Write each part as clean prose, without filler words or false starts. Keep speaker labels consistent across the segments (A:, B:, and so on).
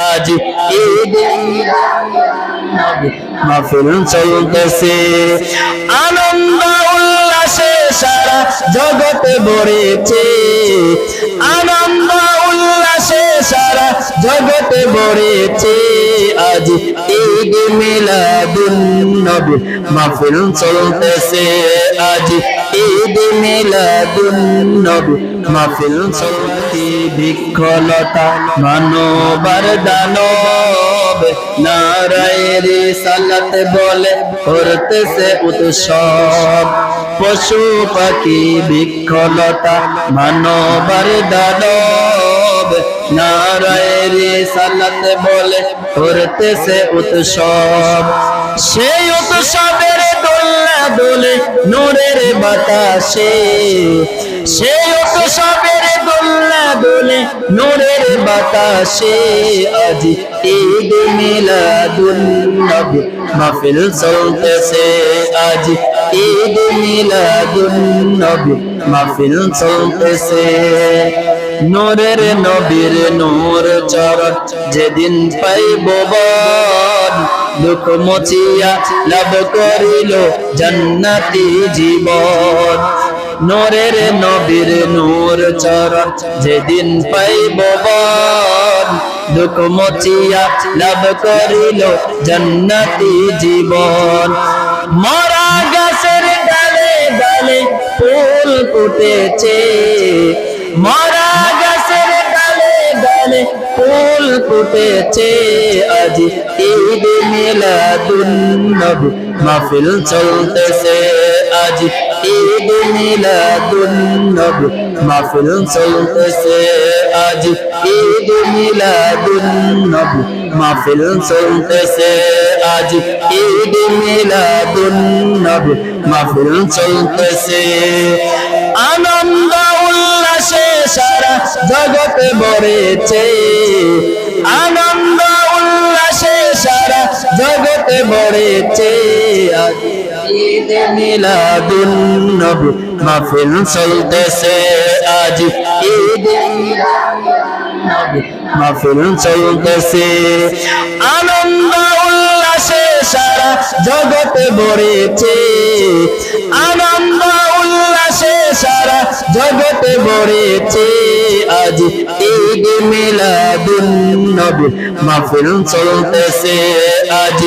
A: আজ ঈদ মাহফিল চলতেছে আনন্দ উল্লাসে সারা জগতে ভরেছে আনন্দ উল্লাসে সারা জগতে ভরেছে আজ ঈদ মিলাদুন নবী মাহফিল চলতেছে আজ ঈদ মিলাদুন নবী মাহফিল চলতি বিক্ষলতা মানবার দানব নারায়ে রিসালাত বলে করতেছে উৎসব পশু পাখি বিক্ষলতা মানবার দানব নারায়ে রিসালাত বলে করতেছে উৎসব সেই উৎসবের দোলনা দোলে নূরের বাতাসে সেই উৎসবের দোলনা দোলে নূরের বাতাসে আজ ঈদ মিলাদুন নবী মাহফিল চলতেছে আজ ঈদ মিলাদুন নবী মাহফিল চলতেছে নূরের নবীর নূর চরণ যেদিন পাইব বন দুঃখ মুছিয়া লাভ করিল জান্নাতি জীবন নূরের নবীর নূর চরণ যেদিন পাইব বন দুঃখ মুছিয়া লাভ করিল জান্নাতি জীবন মরা গাছের ডালে ডালে ফুল ফুটেছে মরা গাছের ডালে ডালে ফুল ফুটেছে আজ ঈদ মিলাদুন নবী মাহফিল চলতেছে আজ ঈদ মিলাদুন নবী মাহফিল চলতেছে আজ ঈদ মিলাদুন নবী মাহফিল চলতেছে আজ ঈদ মিলাদুন নবী মাহফিল চলতেছে আনন্দ উল্লাসে সারা জগতে ভরেছে আনন্দ উল্লাসে সারা জগতে ভরেছে আজ ঈদ মিলাদুন নবী মাহফিল চলতেছে আজ ঈদ নবী মাহফিল চলতেছে আনন্দ উল্লাসে সারা জগতে ভরেছে আনন্দ উল্লাসে সারা জগতে ভরেছে আজ ঈদ মিলাদুন নবী মাহফিল চলতেছে আজ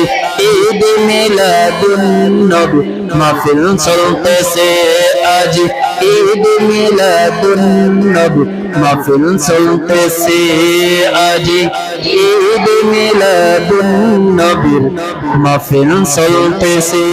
A: ঈদ মিলাদুন নবী মাহফিল চলতেছে আজ ঈদ মিলাদুন নবী মাহফিল চলতেছে আজ ঈদ মিলাদুন নবীর মাহফিল চলতেছে